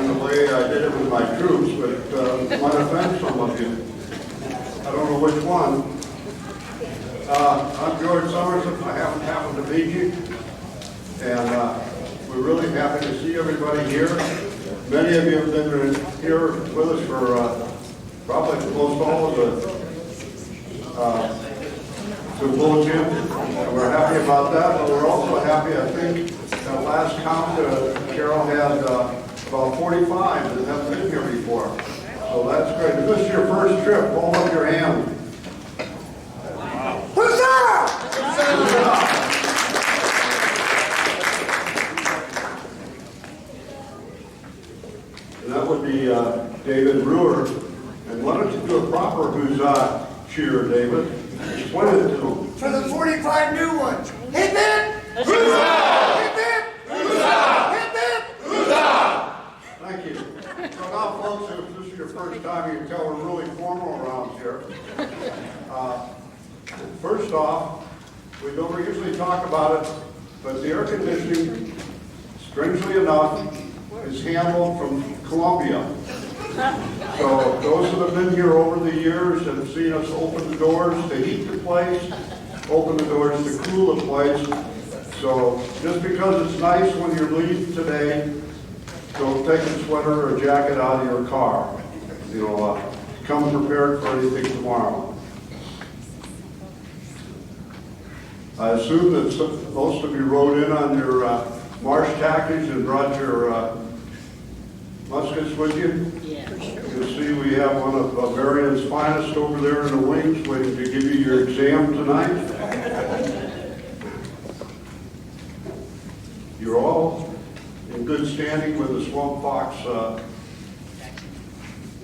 in the way I did it with my troops, but might offend some of you. I don't know which one. I'm George Somerset. I haven't happened to meet you. And we're really happy to see everybody here. Many of you have been here with us for probably most all of the symposium, and we're happy about that, but we're also happy, I think, at last count, Carol had about 45 that haven't been here before. So that's great. If this is your first trip, hold up your hand. Huzzah! Huzzah! And that would be David Brewer. And why don't you do a proper huzzah cheer, David? Explain it to them. For the 45 new ones. Hip hip! Huzzah! Hip hip! Huzzah! Hip hip! Huzzah! Thank you. So now, folks, if this is your first time, you can tell we're really formal around here. First off, we don't usually talk about it, but the air conditioning, strangely enough, is handled from Columbia. So those that have been here over the years have seen us open the doors to heat the place, open the doors to cool the place. So just because it's nice when you're leaving today, don't take a sweater or a jacket out of your car. You know, come prepared for anything tomorrow. I assume that most of you rode in on your marsh tactics and brought your muskets with you. Yeah. You can see we have one of Marion's finest over there in the wings waiting to give you your exam tonight. You're all in good standing with the Swamp Fox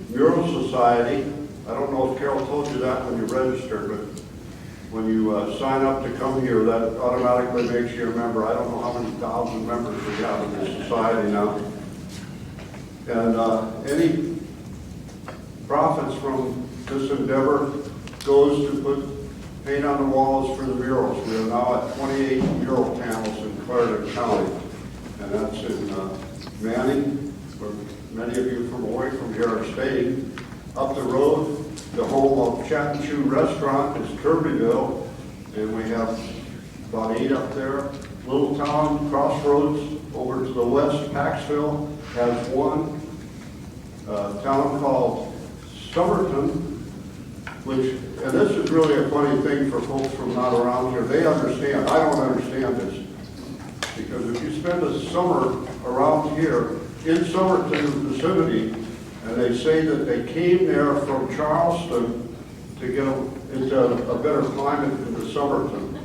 Mural Society. I don't know if Carol told you that when you registered, but when you sign up to come here, that automatically makes you a member. I don't know how many thousand members we have in this society now. And any profits from this endeavor goes to put paint on the walls for the murals. We are now at 28 mural panels in Clarendon County, and that's in Manning, where many of you from away from here are staying. Up the road, the home of Chat and Chew Restaurant is Kirbyville, and we have about 8 up there. Little Town Crossroads over to the west, Paxville, has one. A town called Somerton, which, and this is really a funny thing for folks from not around here. They understand. I don't understand this. Because if you spend a summer around here, in Somerton vicinity, and they say that they came there from Charleston to get into a better climate in the Somerton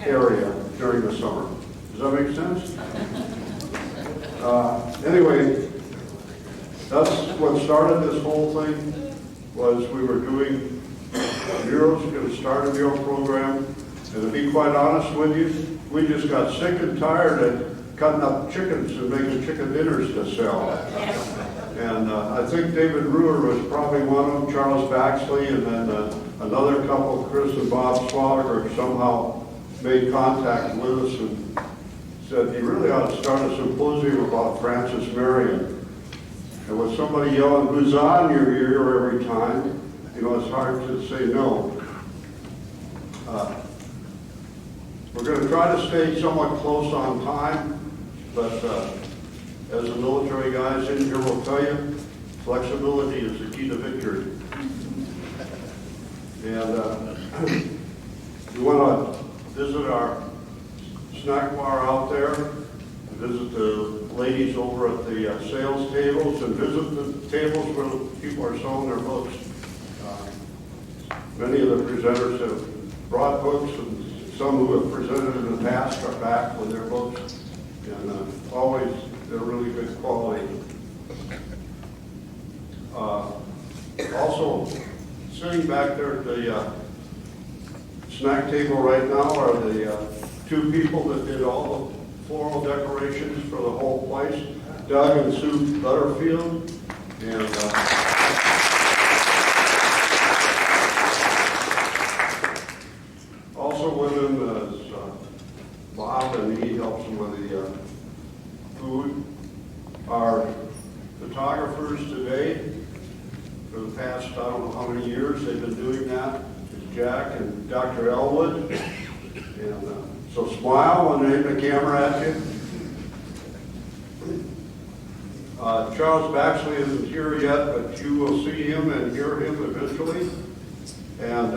area during the summer. Does that make sense? Anyway, that's what started this whole thing, was we were doing murals, going to start a mural program, and to be quite honest with you, we just got sick and tired of cutting up chickens and making chicken dinners to sell. And I think David Brewer was probably one of them, Charles Baxley, and then another couple, Chris and Bob Swalliger, somehow made contact with us and said, you really ought to start a symposium about Francis Marion. And with somebody yelling huzzah in your ear every time, you know, it's hard to say no. We're going to try to stay somewhat close on time, but as the military guys in here will tell you, flexibility is the key to victory. And we want to visit our snack bar out there, visit the ladies over at the sales tables, and visit the tables where the people are selling their books. Many of the presenters have brought books, and some who have presented in the past are back with their books, and always they're really good quality. Also, sitting back there at the snack table right now are the 2 people that did all the floral decorations for the whole place, Doug and Sue Butterfield. And also with him is Bob, and he helps him with the food. Are the photographers today. For the past, I don't know how many years they've been doing that. It's Jack and Dr. Elwood. And so smile when they aim the camera at you. Charles Baxley isn't here yet, but you will see him and hear him eventually. And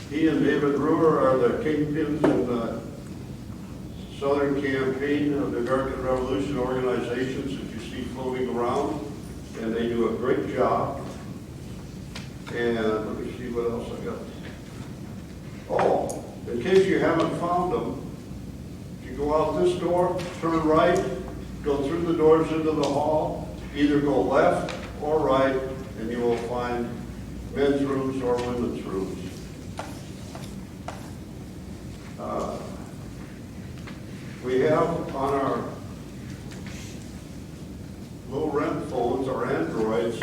he and David Brewer are the kingpins in the Southern Campaign of the American Revolution organizations that you see floating around. And they do a great job. And let me see what else I got. Oh, in case you haven't found them, if you go out this door, turn right, go through the doors into the hall, either go left or right, and you will find men's rooms or women's rooms. We have on our low-rent phones, our Androids,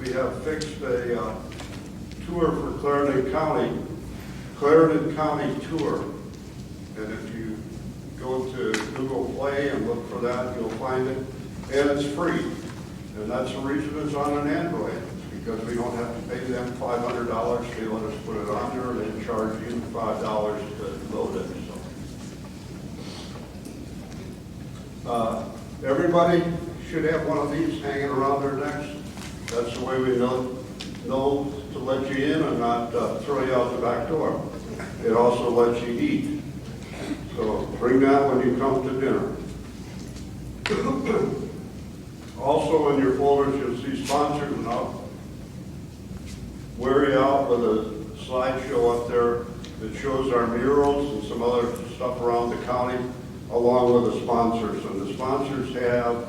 we have fixed a tour for Clarendon County Tour. And if you go to Google Play and look for that, you'll find it. And it's free. And that's the reason it's on an Android. It's because we don't have to pay them $500. They let us put it on there, and they charge you $5 to load it. So, everybody should have one of these hanging around their necks. That's the way we know to let you in and not throw you out the back door. It also lets you eat. So bring that when you come to dinner. Also in your folders, you'll see sponsors, and I'll wear you out with a slideshow up there that shows our murals and some other stuff around the county, along with the sponsors. And the sponsors have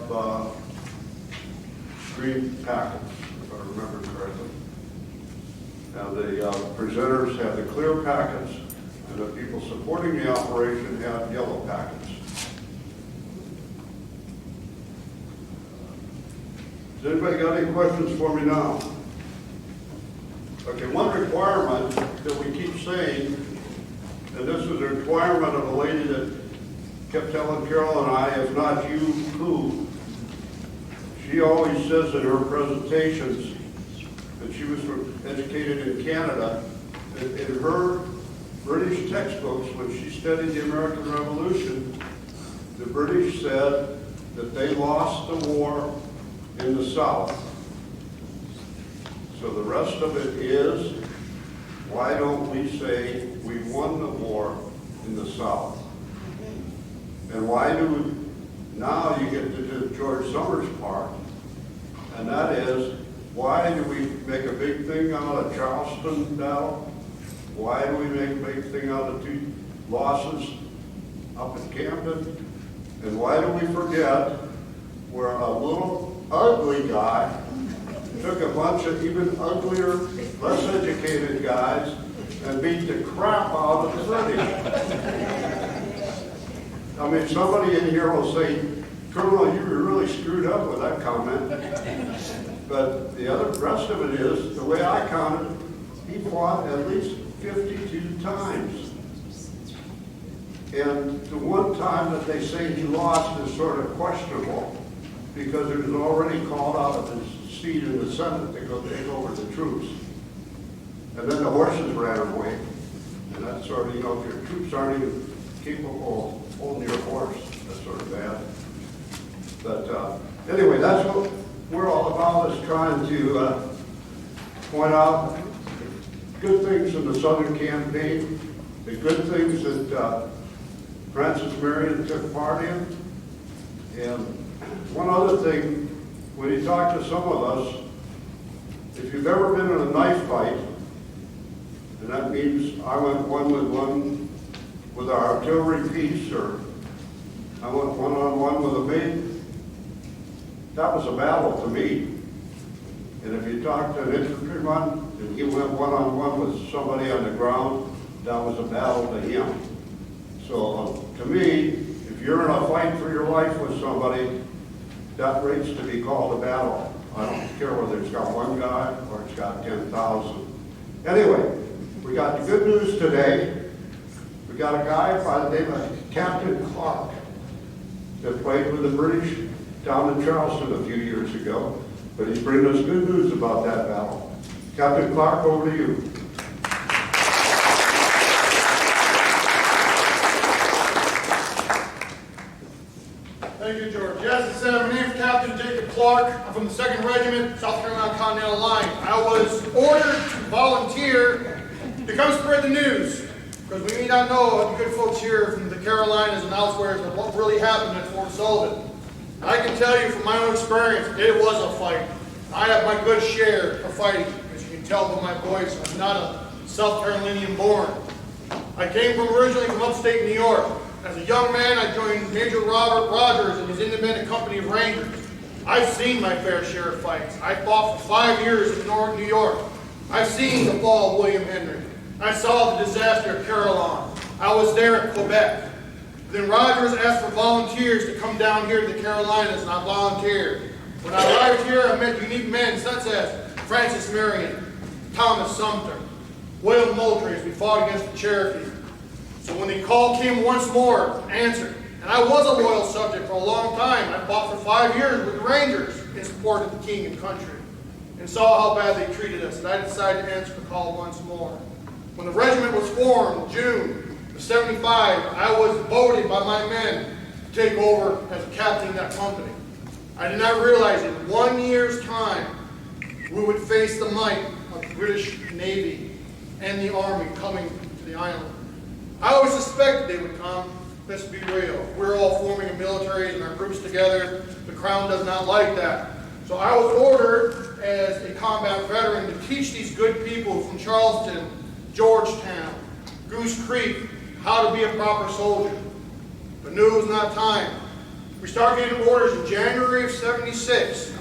green packets, if I remember correctly. And the presenters have the clear packets, and the people supporting the operation have yellow packets. Has anybody got any questions for me now? Okay, one requirement that we keep saying, and this is a requirement of a lady that kept telling Carol and I, if not you, who? She always says in her presentations that she was educated in Canada, that in her British textbooks, when she studied the American Revolution, the British said that they lost the war in the South. So the rest of it is, why don't we say we won the war in the South? And why do we, now you get to do George Summers' part, and that is, why do we make a big thing out of Charleston battle? Why do we make a big thing out of 2 losses up at Camden? And why do we forget where a little ugly guy took a bunch of even uglier, less educated guys and beat the crap out of the British? I mean, somebody in here will say, Colonel, you were really screwed up with that comment. But the rest of it is, the way I counted, he fought at least 52 times. And the one time that they say he lost is sort of questionable, because he was already called out of his seat in the Senate to go take over the troops. And then the horses ran away. And that's sort of, you know, if your troops aren't even capable of holding your horse, that's sort of bad. But anyway, that's what we're all about, is trying to point out good things in the Southern Campaign, the good things that Francis Marion took part in. And one other thing, when you talk to some of us, if you've ever been in a knife fight, and that means I went one with our artillery piece, or I went one-on-one with a MiG, that was a battle to me. And if you talk to an infantryman and he went one-on-one with somebody on the ground, that was a battle to him. So to me, if you're in a fight for your life with somebody, that rates to be called a battle. I don't care whether it's got one guy or it's got 10,000. Anyway, we got the good news today. We got a guy by the name of Captain Clark that played with the British down in Charleston a few years ago, but he's bringing us good news about that battle. Captain Clark, over to you. Thank you, George. Yes, as I said, my name is Captain Jacob Clark. I'm from the 2nd Regiment, South Carolina Continental Line. I was ordered to volunteer to come spread the news, because we may not know the good folks here from the Carolinas and elsewhere of what really happened at Fort Sullivan. I can tell you from my own experience, it was a fight. I have my good share of fighting. As you can tell by my voice, I'm not a South Carolinian born. I came originally from upstate New York. As a young man, I joined Major Robert Rogers and his independent company of Rangers. I've seen my fair share of fights. I fought for 5 years in North New York. I've seen the fall of William Henry. I saw the disaster of Carillon. I was there at Quebec. Then Rogers asked for volunteers to come down here to the Carolinas, and I volunteered. When I arrived here, I met unique men such as Francis Marion, Thomas Sumter, William Moultrie as we fought against the Cherokee. So when the call came once more, I answered. And I was a loyal subject for a long time. I fought for 5 years with the Rangers in support of the king and country, and saw how bad they treated us, and I decided to answer the call once more. When the regiment was formed in June of '75, I was voted by my men to take over as a captain of that company. I did not realize in 1 year's time we would face the might of the British Navy and the Army coming to the island. I always suspected they would come. Let's be real. We're all forming a military and our groups together. The Crown does not like that. So I was ordered as a combat veteran to teach these good people from Charleston, Georgetown, Goose Creek, how to be a proper soldier. But knew it was not time. We started getting orders in January of '76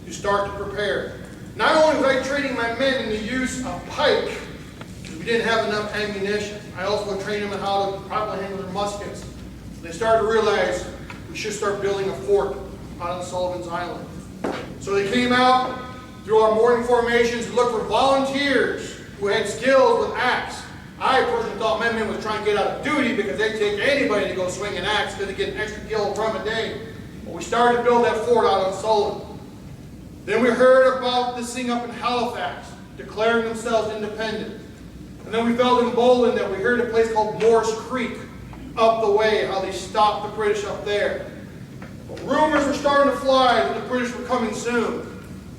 to start to prepare. Not only was I training my men in the use of pike, because we didn't have enough ammunition, I also trained them in how to properly handle their muskets. They started to realize we should start building a fort out on Sullivan's Island. So they came out through our morning formations and looked for volunteers who had skills with axe. I personally thought my men was trying to get out of duty because they'd take anybody to go swing an axe because they get an extra kilogram a day. But we started to build that fort out on Sullivan. Then we heard about this thing up in Halifax, declaring themselves independent. And then we felt emboldened that we heard a place called Morris Creek up the way, how they stopped the British up there. But rumors were starting to fly that the British were coming soon.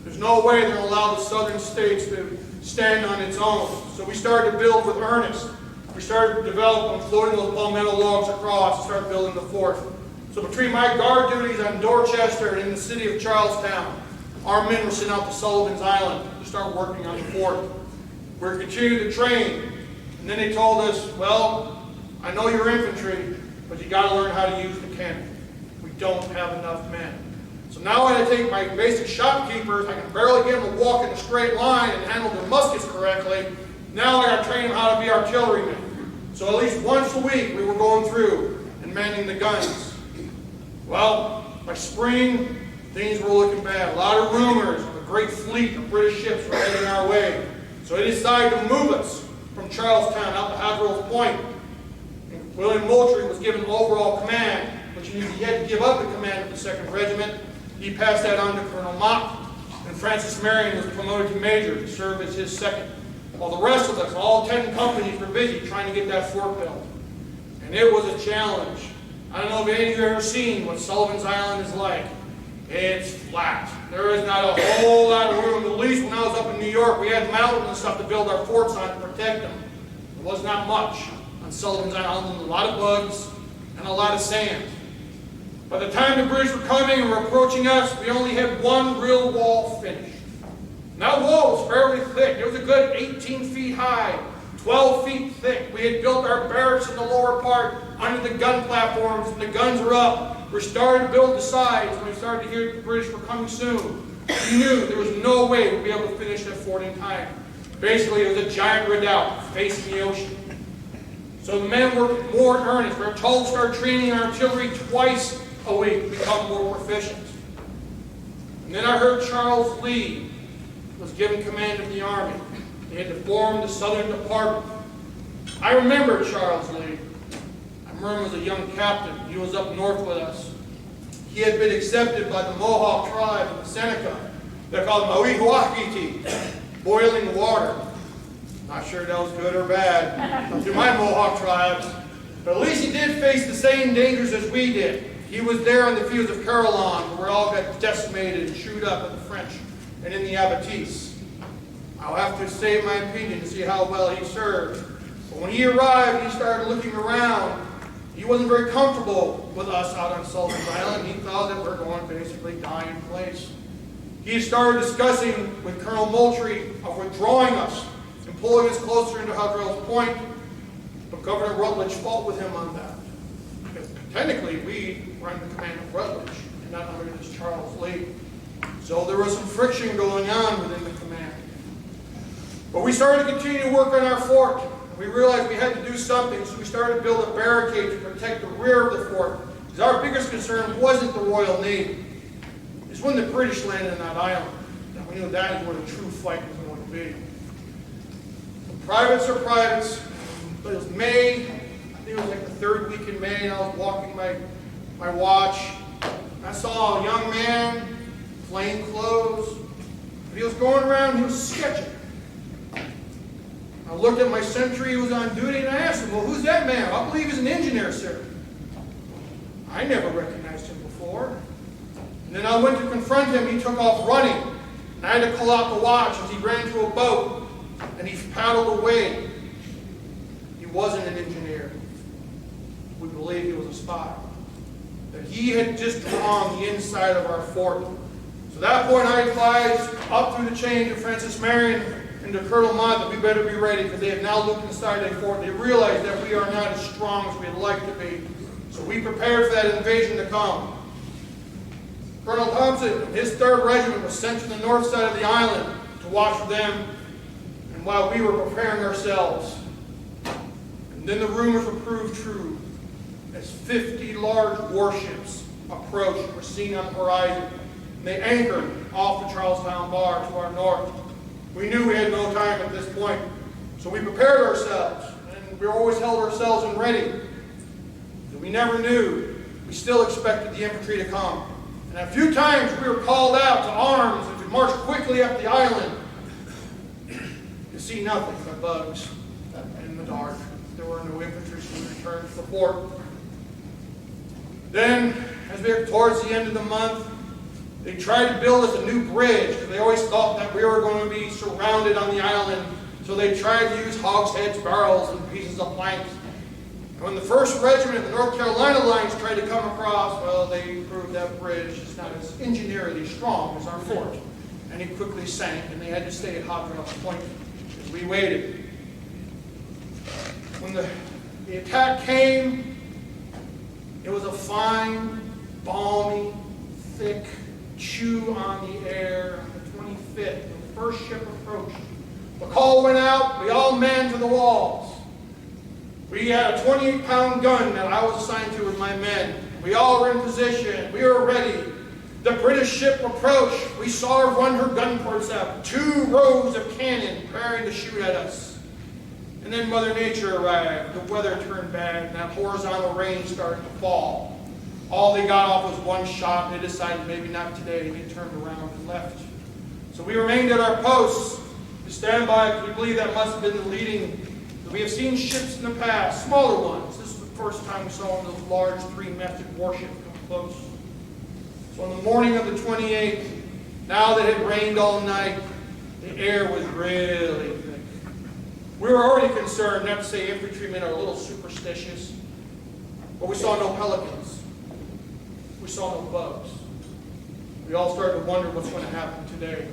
There's no way they're going to allow the southern states to stand on its own. So we started to build with earnest. We started to develop and floating those palmetto logs across and start building the fort. So between my guard duties on Dorchester and in the city of Charlestown, our men were sent out to Sullivan's Island to start working on the fort. We're continuing to train. And then they told us, well, I know you're infantry, but you got to learn how to use the cannon. We don't have enough men. So now when I take my basic shopkeepers, I can barely get them to walk in a straight line and handle their muskets correctly. Now I got to train them how to be artillerymen. So at least once a week we were going through and manning the guns. Well, by spring, things were looking bad. A lot of rumors of a great fleet of British ships were heading our way. So they decided to move us from Charlestown out to Hadrill's Point. And William Moultrie was given overall command, but he had to give up the command of the 2nd Regiment. He passed that on to Colonel Mott, and Francis Marion was promoted to Major to serve as his second. While the rest of us, all 10 companies, were busy trying to get that fort built. And it was a challenge. I don't know if any of you have ever seen what Sullivan's Island is like. It's flat. There is not a whole lot of room. At least when I was up in New York, we had mountains and stuff to build our forts on to protect them. There was not much on Sullivan's Island. A lot of bugs and a lot of sand. By the time the British were coming and were approaching us, we only had one real wall finished. And that wall was fairly thick. It was a good 18 feet high, 12 feet thick. We had built our barracks in the lower part under the gun platforms, and the guns were up. We started to build the sides, and we started to hear the British were coming soon. We knew there was no way we'd be able to finish that fort in time. Basically, it was a giant redoubt facing the ocean. So the men were more in earnest. We were told to start training artillery twice a week to become more proficient. And then I heard Charles Lee was given command of the Army. He had to form the Southern Department. I remember Charles Lee. I remember him as a young captain. He was up north with us. he had been accepted by the Mohawk tribe in the Seneca. They're called Mawihuakiti, boiling water. Not sure that was good or bad to my Mohawk tribes, but at least he did face the same dangers as we did. He was there in the fields of Carillon, where we all got decimated and chewed up at the French and in the abattis. I'll have to say my opinion to see how well he served. But when he arrived, he started looking around. He wasn't very comfortable with us out on Sullivan Island. He thought that we're going to basically die in place. He started discussing with Colonel Moultrie of withdrawing us and pulling us closer into Hudrell's Point. But Governor Rutledge fought with him on that. Because technically, we were under the command of Rutledge and not under this Charles Lee. So there was some friction going on within the command. But we started to continue to work on our fort. We realized we had to do something, so we started to build a barricade to protect the rear of the fort. Because our biggest concern wasn't the Royal Navy. It's when the British landed on that island that we knew that is where the true fight was going to be. Privates are privates. But it was May, I think it was like the third week in May, and I was walking my watch. I saw a young man, plain clothes. He was going around, he was sketching. I looked at my sentry who was on duty, and I asked him, well, who's that man? I believe he's an engineer, sir. I never recognized him before. And then I went to confront him. He took off running. And I had to call out the watch as he ran to a boat, and he paddled away. He wasn't an engineer. We believe he was a spy. That he had just drawn the inside of our fort. So at that point, I advised up through the chain to Francis Marion and to Colonel Mott that we better be ready, because they have now looked inside a fort. They realize that we are not as strong as we'd like to be. So we prepared for that invasion to come. Colonel Thompson and his 3rd Regiment was sent to the north side of the island to watch for them, and while we were preparing ourselves. And then the rumors were proved true, as 50 large warships approached and were seen on the horizon. And they anchored off the Charlestown Bar to our north. We knew we had no time at this point, so we prepared ourselves, and we always held ourselves in ready. But we never knew. We still expected the infantry to come. And a few times we were called out to arms and to march quickly up the island. To see nothing but bugs in the dark. There were no infantry, so we returned to the fort. Then, as we were towards the end of the month, they tried to build us a new bridge, because they always thought that we were going to be surrounded on the island. So they tried to use hogsheads, barrels, and pieces of planks. And when the 1st Regiment of the North Carolina lines tried to come across, well, they proved that bridge is not as engineerily strong as our fort. And it quickly sank, and they had to stay at Hudrell's Point as we waited. When the attack came, it was a fine, balmy, thick chew on the air on the 25th, when the first ship approached. The call went out, we all manned to the walls. We had a 28-pound gun that I was assigned to with my men. We all were in position, we were ready. The British ship approached, we saw her run her gun ports out, 2 rows of cannon preparing to shoot at us. And then Mother Nature arrived, the weather turned bad, and that horizontal rain started to fall. All they got off was 1 shot, and they decided maybe not today, and they turned around and left. So we remained at our posts to stand by, because we believe that must have been the leading. We have seen ships in the past, smaller ones. This is the first time we saw one of those large 3-masted warships come close. So on the morning of the 28th, now that it had rained all night, the air was really thick. We were already concerned, not to say infantrymen are a little superstitious, but we saw no pelicans. We saw no bugs. We all started to wonder what's going to happen today.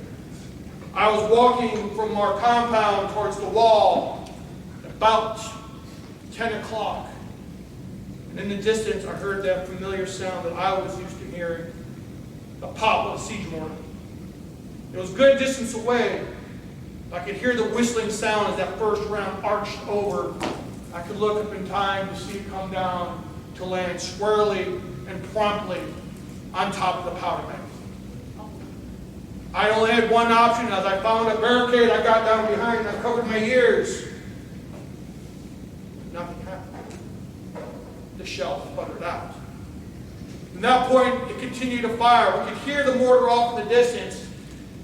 I was walking from our compound towards the wall about 10 o'clock. And in the distance, I heard that familiar sound that I was used to hearing, the pop of a siege mortar. It was a good distance away. I could hear the whistling sound as that first round arched over. I could look up in time to see it come down to land squarely and promptly on top of the powder bank. I only had one option. As I found a barricade, I got down behind and I covered my ears. Nothing happened. The shell sputtered out. From that point, it continued to fire. We could hear the mortar off in the distance.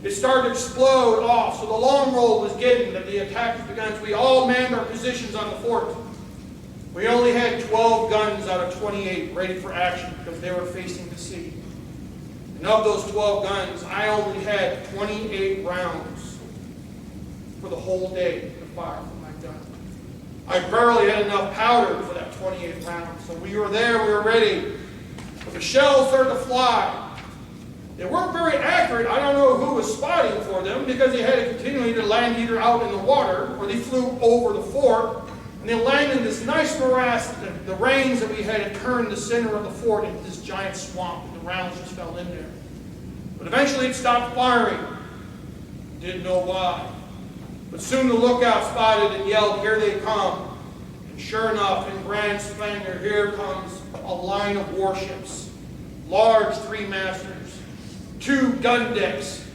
It started to explode off, so the long roll was getting that the attackers the guns. We all manned our positions on the fort. We only had 12 guns out of 28 ready for action because they were facing the sea. And of those 12 guns, I only had 28 rounds for the whole day to fire from my gun. I barely had enough powder for that 28 rounds. So we were there, we were ready. But the shells started to fly. They weren't very accurate. I don't know who was spotting for them because they had to continually to land either out in the water or they flew over the fort. And they landed in this nice morass. The rains that we had turned the center of the fort into this giant swamp, and the rounds just fell in there. But eventually it stopped firing. Didn't know why. But soon the lookout spotted and yelled, "Here they come." And sure enough, in grand splendor, here comes a line of warships. Large three-masters, 2 gun decks,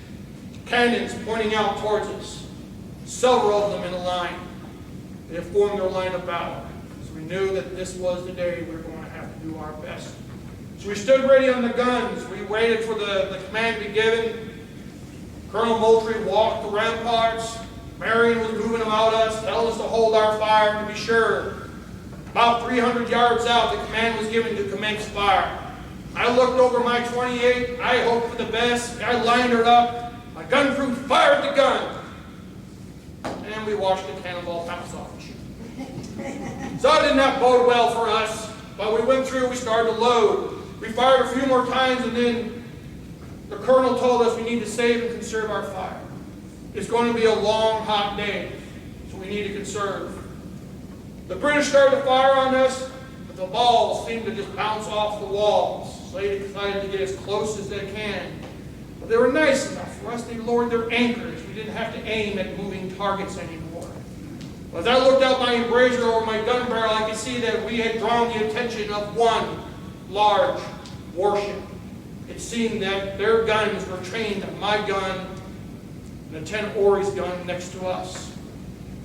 cannons pointing out towards us. Several of them in a line. They had formed their line of battle. So we knew that this was the day we were going to have to do our best. So we stood ready on the guns. We waited for the command to be given. Colonel Moultrie walked the ramparts. Marion was moving about us, telling us to hold our fire to be sure. About 300 yards out, the command was given to commence fire. I looked over my 28. I hoped for the best. I lined her up. My gun crew fired the gun. And we watched the cannonball bounce off the chute. So it did not bode well for us. But we went through, we started to load. We fired a few more times, and then the colonel told us we need to save and conserve our fire. It's going to be a long, hot day, so we need to conserve. The British started to fire on us, but the balls seemed to just bounce off the walls. So they decided to get as close as they can. But they were nice enough for us. They lowered their anchors. We didn't have to aim at moving targets anymore. As I looked out my embrasure over my gun barrel, I could see that we had drawn the attention of one large warship. It seemed that their guns were trained on my gun and Lieutenant Ory's gun next to us.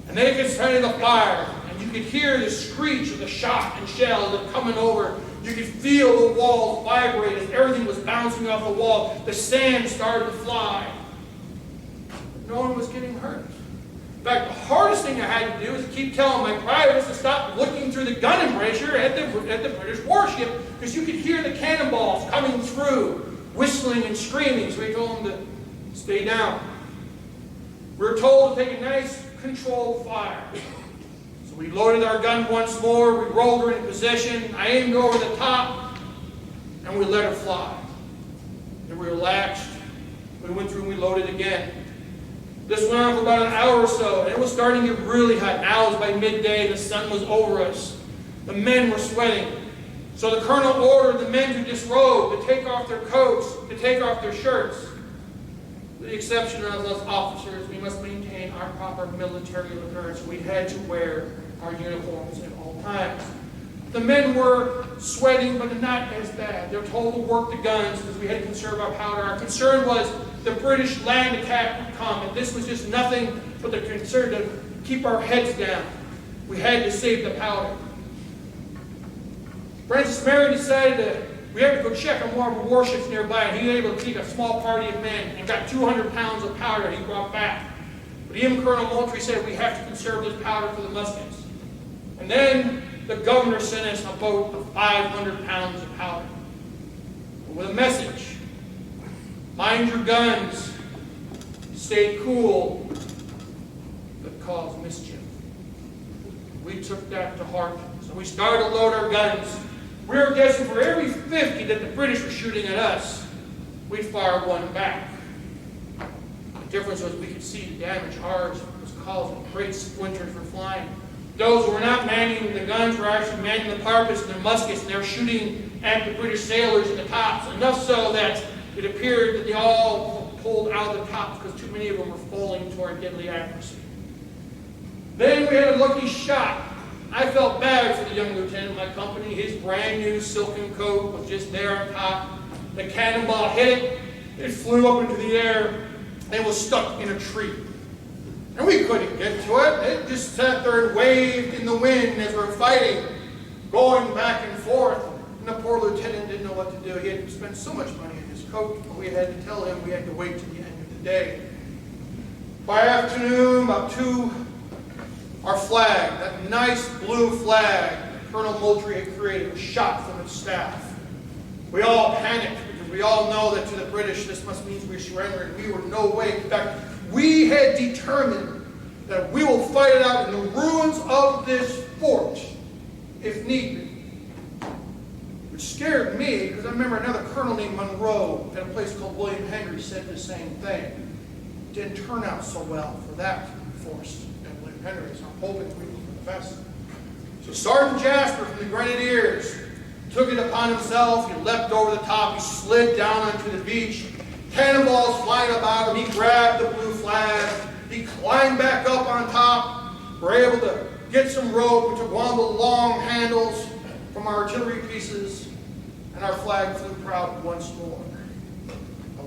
And they could started to fire, and you could hear the screech of the shot and shell that coming over. You could feel the walls vibrate as everything was bouncing off the wall. The sand started to fly. No one was getting hurt. In fact, the hardest thing I had to do was to keep telling my privates to stop looking through the gun embrasure at the British warship, because you could hear the cannonballs coming through, whistling and screaming. So we told them to stay down. We were told to take a nice controlled fire. So we loaded our gun once more. We rolled her into position. I aimed over the top, and we let her fly. Then we relaxed. We went through and we loaded again. This went on for about an hour or so, and it was starting to get really hot. Now it was by midday, the sun was over us. The men were sweating. So the colonel ordered the men to disrobe, to take off their coats, to take off their shirts. With the exception of us officers, we must maintain our proper military appearance. We had to wear our uniforms at all times. The men were sweating, but not as bad. They were told to work the guns because we had to conserve our powder. Our concern was the British land attack would come, and this was just nothing but the concern to keep our heads down. We had to save the powder. Francis Marion decided we had to go check on one of the warships nearby, and he was able to take a small party of men and got 200 pounds of powder he brought back. But even Colonel Moultrie said we have to conserve this powder for the muskets. And then the governor sent us a boat of 500 pounds of powder with a message: mind your guns, stay cool, but cause mischief. We took that to heart, so we started to load our guns. We were guessing for every 50 that the British were shooting at us, we'd fire one back. The difference was we could see the damage ours was causing. Great splinters were flying. Those who were not manning the guns were actually manning the parapets and their muskets, and they were shooting at the British sailors in the tops, enough so that it appeared that they all pulled out of the tops because too many of them were falling to our deadly accuracy. Then we had a lucky shot. I felt bad for the young lieutenant in my company. His brand new silken coat was just there on top. The cannonball hit it. It flew up into the air and was stuck in a tree. And we couldn't get to it. It just sat there and waved in the wind as we were fighting, going back and forth. And the poor lieutenant didn't know what to do. He had spent so much money on his coat, but we had to tell him we had to wait till the end of the day. By afternoon, about 2, our flag, that nice blue flag Colonel Moultrie had created, was shot from its staff. We all panicked because we all know that to the British this must mean we surrender, and we were no way. In fact, we had determined that we will fight it out in the ruins of this fort if need be. Which scared me because I remember another colonel named Monroe at a place called William Henry said the same thing. It didn't turn out so well for that force at William Henry, so I'm hoping we will for the best. So Sergeant Jasper from the Grenadiers took it upon himself. He leapt over the top. He slid down onto the beach. Cannonballs flying about him. He grabbed the blue flag. He climbed back up on top. We're able to get some rope. We took one of the long handles from our artillery pieces, and our flag flew proud once more.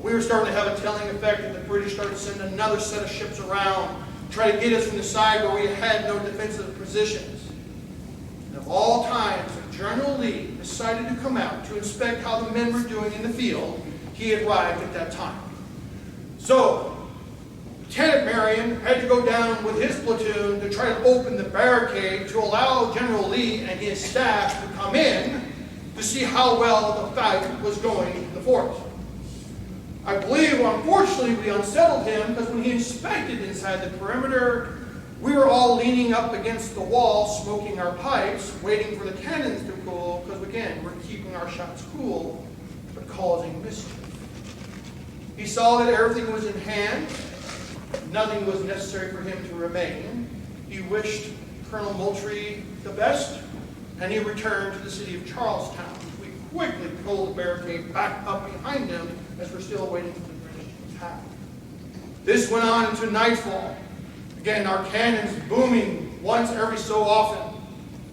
We were starting to have a telling effect that the British started sending another set of ships around, try to get us from the side where we had no defensive positions. And of all times, if General Lee decided to come out to inspect how the men were doing in the field, he arrived at that time. So, Lieutenant Marion had to go down with his platoon to try to open the barricade to allow General Lee and his staff to come in to see how well the fight was going in the fort. I believe, unfortunately, we unsettled him because when he inspected inside the perimeter, we were all leaning up against the wall, smoking our pipes, waiting for the cannons to cool, because again, we're keeping our shots cool, but causing mischief. He saw that everything was in hand. Nothing was necessary for him to remain. He wished Colonel Moultrie the best, and he returned to the city of Charlestown. We quickly pulled the barricade back up behind him as we're still waiting for the British to attack. This went on into nightfall. Again, our cannons booming once every so often,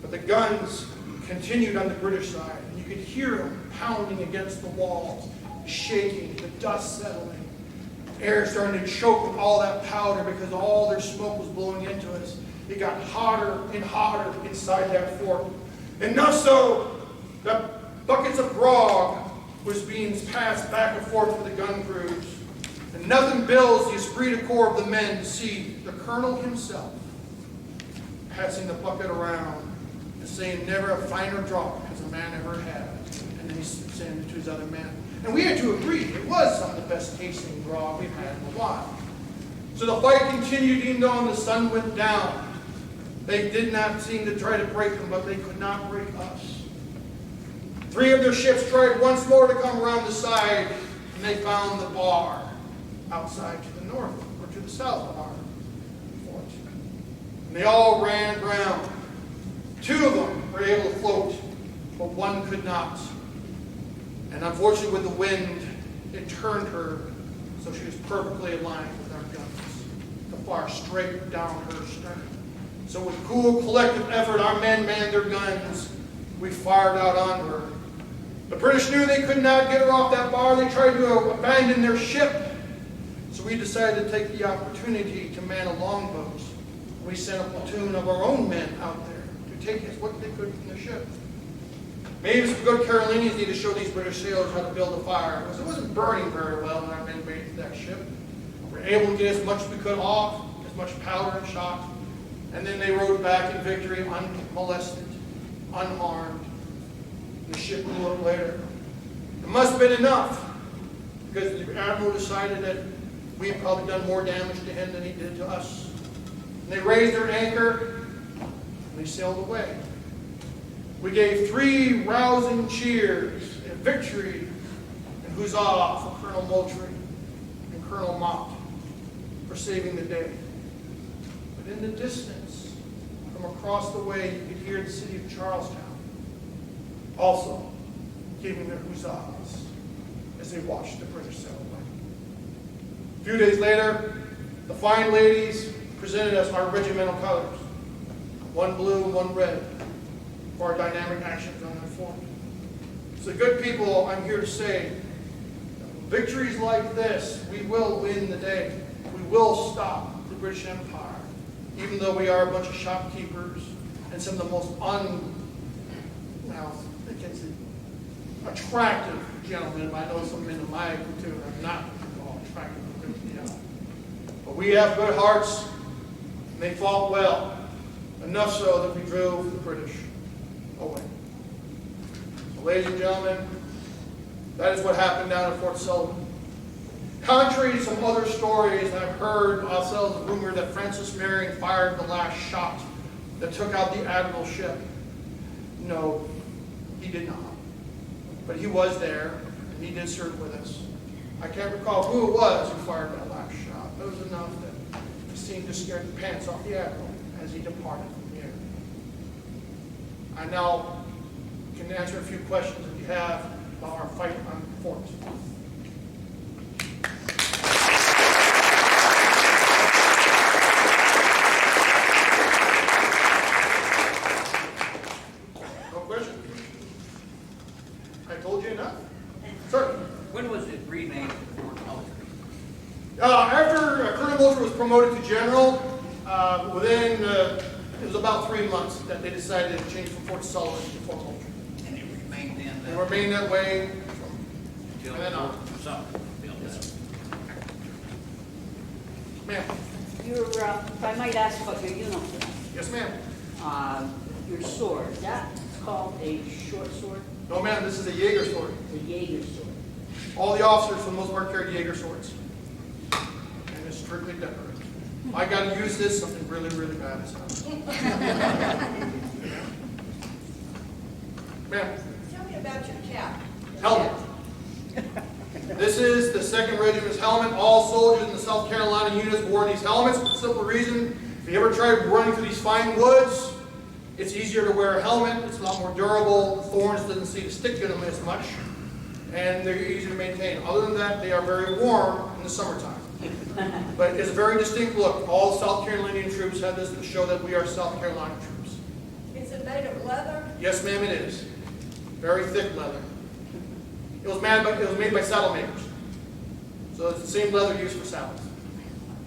but the guns continued on the British side. And you could hear them pounding against the walls, shaking, the dust settling. Air starting to choke with all that powder because all their smoke was blowing into us. It got hotter and hotter inside that fort. And not so, the buckets of grog was being passed back and forth for the gun crews. And nothing builds the esprit de corps of the men to see the colonel himself passing the bucket around and saying, never a finer drop as a man ever had. And then he's saying it to his other men. And we had to agree, it was some of the best tasting grog we've had in a while. So the fight continued even though the sun went down. They did not seem to try to break them, but they could not break us. 3 of their ships tried once more to come around the side, and they found the bar outside to the north, or to the south of our fort. And they all ran aground. 2 of them were able to float, but 1 could not. And unfortunately with the wind, it turned her so she was perfectly aligned with our guns, to fire straight down her stern. So with cool collective effort, our men manned their guns. We fired out on her. The British knew they could not get her off that bar. They tried to abandon their ship. So we decided to take the opportunity to man a longboat. We sent a platoon of our own men out there to take us what they could from the ship. Maybe some good Carolinians need to show these British sailors how to build a fire, because it wasn't burning very well when our men made it to that ship. We were able to get as much as we could off, as much powder and shot, and then they rode back in victory unmolested, unharmed. The ship blew up later. It must have been enough, because the admiral decided that we had probably done more damage to him than he did to us. And they raised their anchor, and they sailed away. We gave 3 rousing cheers and victory and huzzah for Colonel Moultrie and Colonel Mott for saving the day. But in the distance, from across the way, you could hear the city of Charlestown also giving their huzzahs as they watched the British sail away. A few days later, the fine ladies presented us our regimental colors, 1 blue and 1 red. Our dynamic actions on that fort. So good people, I'm here to say, victories like this, we will win the day. We will stop the British Empire, even though we are a bunch of shopkeepers and some of the most attractive gentlemen, but I know some men in my platoon are not all attractive. But we have good hearts, and they fought well, enough so that we drove the British away. So, ladies and gentlemen, that is what happened down at Fort Sullivan. Contrary to some other stories I've heard, ourselves the rumor that Francis Marion fired the last shot that took out the Admiral's ship. No, he did not. But he was there, and he did serve with us. I can't recall who it was who fired that last shot. It was enough that it seemed to scare the pants off the Admiral as he departed from the air. I now can answer a few questions if you have about our fight on the fort. No question? I told you enough? Sir. When was it renamed Fort Moultrie? After Colonel Moultrie was promoted to general, it was about 3 months that they decided to change from Fort Sullivan to Fort Moultrie. And it remained then? They remained that way Until and then on. summer. Yes. Ma'am. If I might ask about your uniform, Yes, ma'am. your sword, that's called a short sword, No, ma'am, this is a Jaeger sword. the Jaeger sword. All the officers, for the most part, carry Jaeger swords. And it's strictly decorated. If I got to use this, something really, really bad is happening. Ma'am. Tell me about your cap. Helmet. This is the 2nd Regiment's helmet. All soldiers in the South Carolina units wore these helmets for the simple reason, if you ever tried running through these fine woods, it's easier to wear a helmet. It's a lot more durable. The thorns doesn't seem to stick to them as much, and they're easy to maintain. Other than that, they are very warm in the summertime. But it's a very distinct look. All South Carolinian troops have this to show that we are South Carolina troops. Is it made of leather? Yes, ma'am, it is. Very thick leather. It was made by saddle makers. So it's the same leather used for saddles.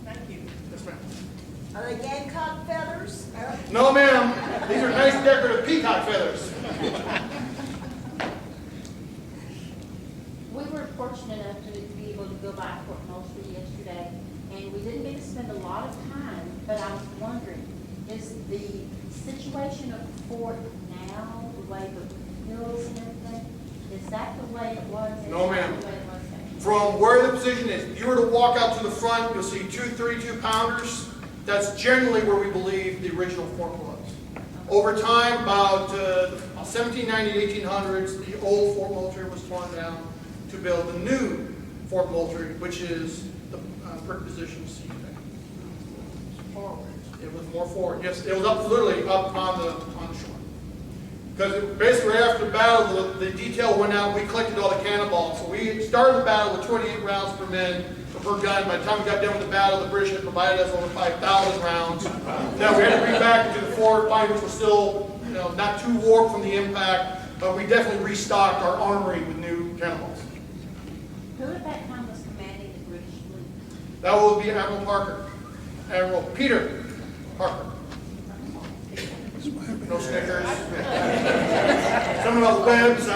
Thank you. Yes, ma'am. Are they gamecock feathers? No, ma'am. These are nice decorative peacock feathers. We were fortunate enough to be able to go by Fort Moultrie yesterday, and we didn't get to spend a lot of time, but I was wondering, is the situation of the fort now, the way the hills and everything, is that the way it was? No, ma'am. The way it was then? From where the position is, if you were to walk out to the front, you'll see 2 32-pounders. That's generally where we believe the original fort was. Over time, about 1790 1800s, the old Fort Moultrie was torn down to build the new Fort Moultrie, which is the brick position you see today. It was more forward. Yes, it was up literally up on the shore. Because basically right after the battle, the detail went out. We collected all the cannonballs. So we started the battle with 28 rounds per gun. By the time we got done with the battle, the British had provided us over 5,000 rounds. Now we had to bring back into the fort, which was still, not too warped from the impact, but we definitely restocked our armory with new cannonballs. Who at that time was commanding the British fleet? That will be Admiral Parker, Admiral Peter Parker. No Snickers. Something about webs.